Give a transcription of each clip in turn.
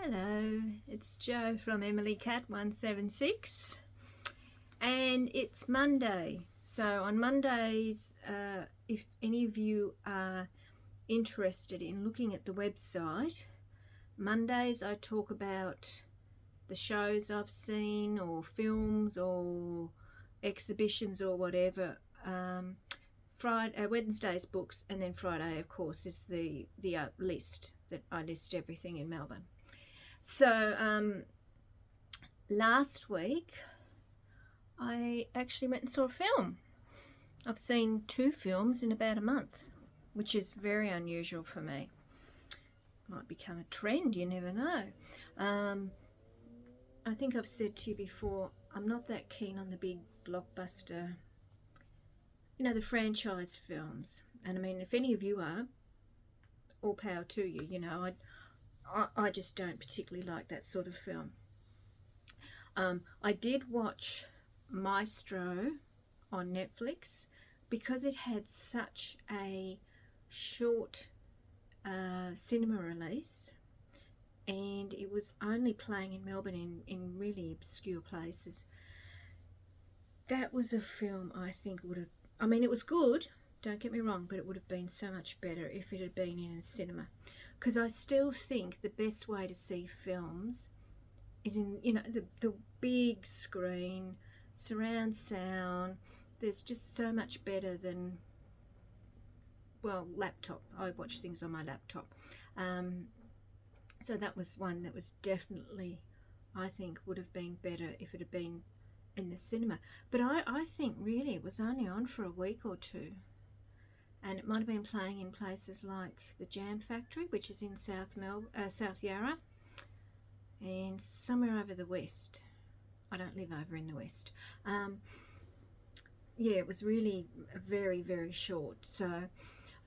Hello, it's Jo from Emily Cat 176, and it's Monday. So on Mondays, if any of you are interested in looking at the website, Mondays I talk about the shows I've seen or films or exhibitions or whatever. Wednesday's books, and then Friday, of course, is the list that I list everything in Melbourne. So last week I actually went and saw a film. I've seen 2 films in about a month, which is very unusual for me. Might become a trend, you never know. I think I've said to you before, I'm not that keen on the big blockbuster, the franchise films. And I mean, if any of you are, all power to you. I just don't particularly like that sort of film. I did watch Maestro on Netflix because it had such a short cinema release, and it was only playing in Melbourne in really obscure places. That was a film I think would have, it was good, don't get me wrong, but it would have been so much better if it had been in a cinema, because I still think the best way to see films is in the big screen, surround sound. There's just so much better than, well, laptop. I watch things on my laptop. So that was one that was definitely, I think, would have been better if it had been in the cinema. But I think really it was only on for a week or two, and it might have been playing in places like the Jam Factory, which is in South Yarra, and somewhere over the west. I don't live over in the west. Yeah, it was really very, very short. So,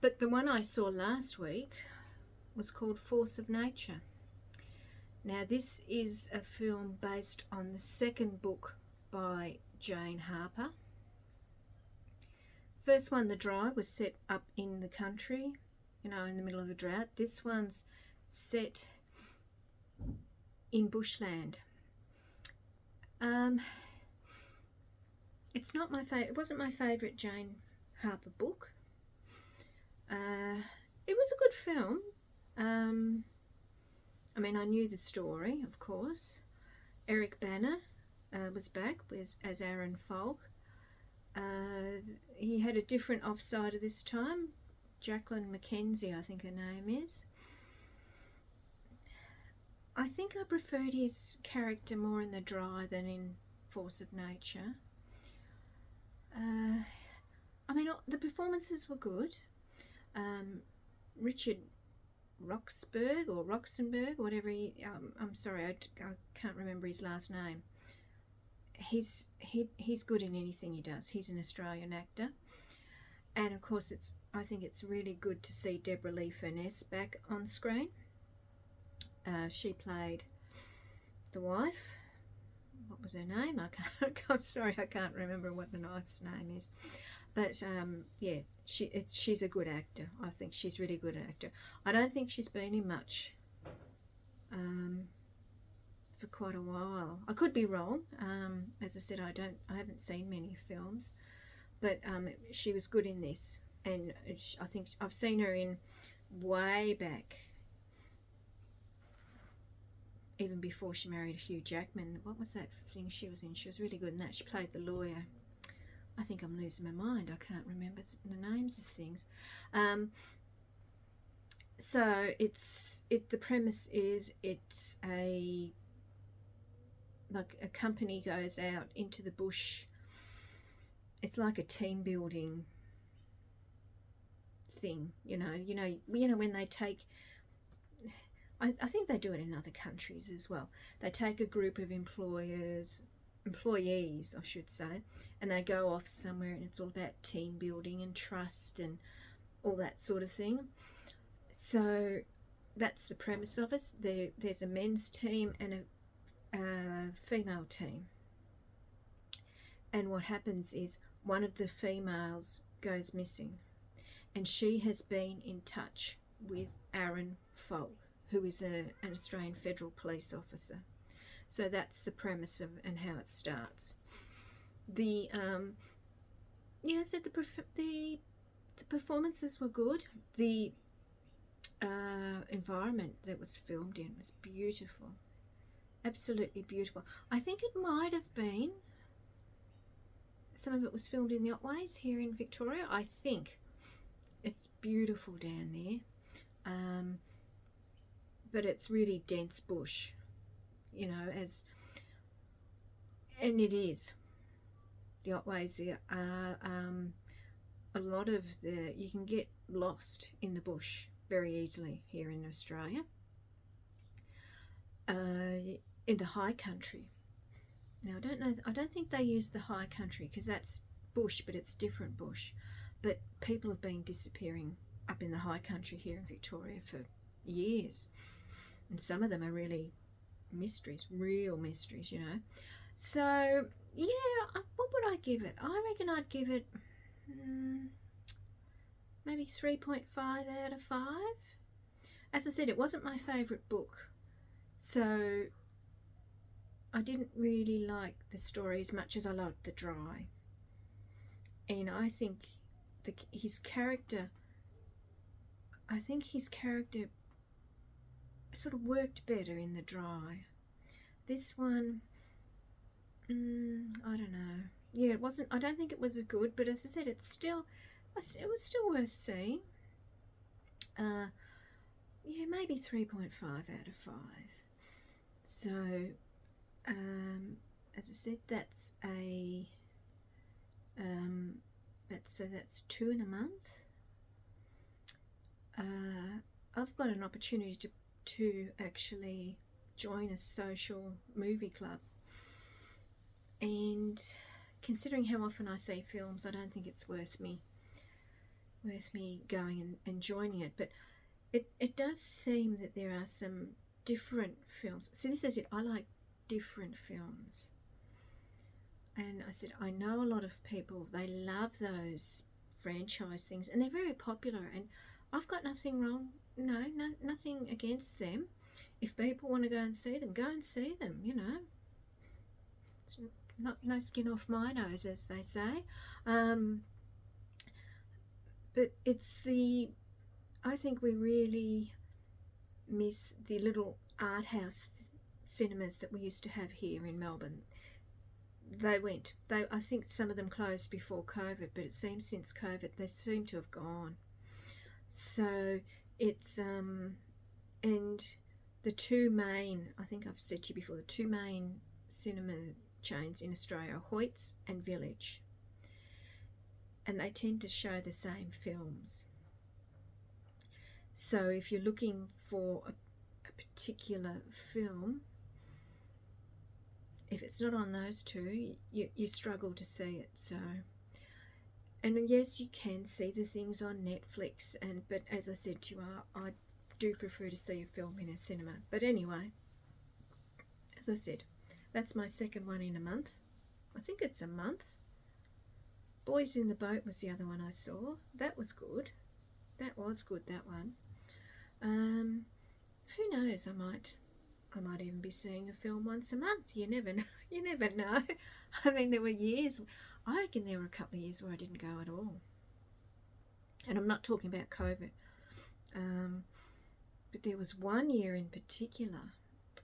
but the one I saw last week was called Force of Nature. Now, this is a film based on the second book by Jane Harper. First one, The Dry, was set up in the country, in the middle of a drought. This one's set in bushland. It's not my favorite. It wasn't my favorite Jane Harper book. It was a good film. I knew the story, of course. Eric Bana was back as Aaron Falk. He had a different offsider this time. Jacqueline McKenzie, I think her name is. I think I preferred his character more in The Dry than in Force of Nature. The performances were good. Richard Roxburgh or Roxenberg, whatever I'm sorry, I can't remember his last name. He's good in anything he does. He's an Australian actor. And of course, I think it's really good to see Deborah Lee Furness back on screen. She played the wife. What was her name? I'm sorry, I can't remember what the wife's name is. But yeah, she's a good actor. I think she's really good actor. I don't think she's been in much for quite a while. I could be wrong. As I said, I haven't seen many films, but she was good in this, and I think I've seen her in way back, even before she married Hugh Jackman. What was that thing she was in? She was really good in that. She played the lawyer. I think I'm losing my mind. I can't remember the names of things. So the premise is it's a company goes out into the bush. It's like a team building thing, when they take, I think they do it in other countries as well. They take a group of employees, I should say, and they go off somewhere, and it's all about team building and trust and all that sort of thing. So that's the premise of it. There's a men's team and a female team. And what happens is one of the females goes missing, and she has been in touch with Aaron Falk, who is an Australian federal police officer. So that's the premise of and how it starts. The so the performances were good. The environment that was filmed in was beautiful, absolutely beautiful. I think it might have been some of it was filmed in the Otways here in Victoria. I think it's beautiful down there, but it's really dense bush, and it is. The Otways are a lot of you can get lost in the bush very easily here in Australia. In the high country. Now I don't think they use the high country because that's bush, but it's different bush. But people have been disappearing up in the high country here in Victoria for years. And some of them are really mysteries, real mysteries, So, yeah, what would I give it? I reckon I'd give it maybe 3.5 out of 5. As I said, it wasn't my favourite book. So I didn't really like the story as much as I liked The Dry. And I think his character sort of worked better in The Dry. This one, I don't know. Yeah, it wasn't. I don't think it was as good, but as I said, it was still worth seeing. Yeah, maybe 3.5 out of 5. So, as I said, that's that's 2 in a month. I've got an opportunity to actually join a social movie club, and considering how often I see films, I don't think it's worth me going and joining it. But it does seem that there are some different films. See, this is it. I like different films. And I said, I know a lot of people, they love those franchise things, and they're very popular, and I've got nothing wrong, nothing against them. If people want to go and see them, It's no skin off my nose, as they say. But it's I think we really miss the little art house cinemas that we used to have here in Melbourne. I think some of them closed before COVID, but it seems since COVID they seem to have gone. So it's and the two main, I think I've said to you before, the two main cinema chains in Australia are Hoyts and Village, and they tend to show the same films. So if you're looking for a particular film, if it's not on those two, you struggle to see it. So, and yes, you can see the things on Netflix, but as I said to you, I do prefer to see a film in a cinema. But anyway, as I said, that's my second one in a month. I think it's a month. Boys in the Boat was the other one I saw. That was good. That one. Who knows? I might even be seeing a film once a month. You never know. I mean, there were years. I reckon there were a couple of years where I didn't go at all. And I'm not talking about COVID. But there was one year in particular.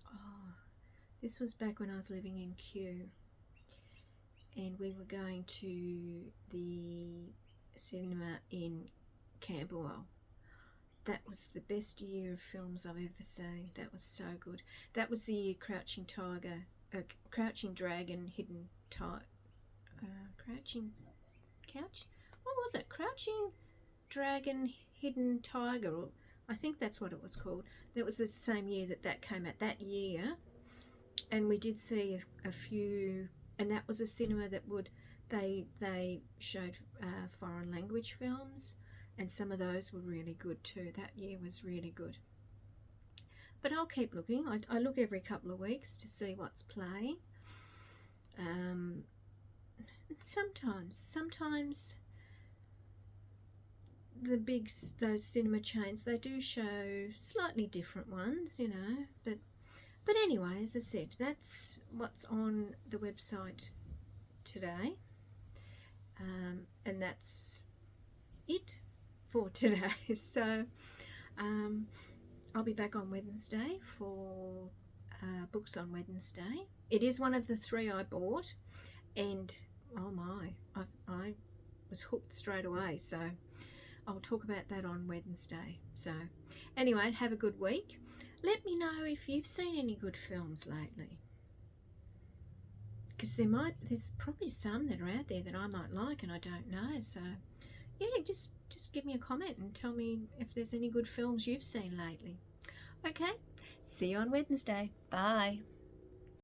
Oh, this was back when I was living in Kew, and we were going to the cinema in Camberwell. That was the best year of films I've ever seen. That was so good. That was the year Crouching Dragon, Hidden Tiger. What was it? Crouching Dragon, Hidden Tiger. Or I think that's what it was called. That was the same year that came out. That year, and we did see a few. And that was a cinema that they showed foreign language films. And some of those were really good too. That year was really good. But I'll keep looking. I look every couple of weeks to see what's playing. Sometimes those cinema chains, they do show slightly different ones, you know, but anyway, as I said, that's what's on the website today, and that's it for today. So I'll be back on Wednesday for Books on Wednesday. It is one of the 3 I bought, and oh my, I was hooked straight away, so I'll talk about that on Wednesday. So anyway, have a good week. Let me know if you've seen any good films lately, because there's probably some that are out there that I might like and I don't know. So yeah, just give me a comment and tell me if there's any good films you've seen lately. Okay, see you on Wednesday. Bye.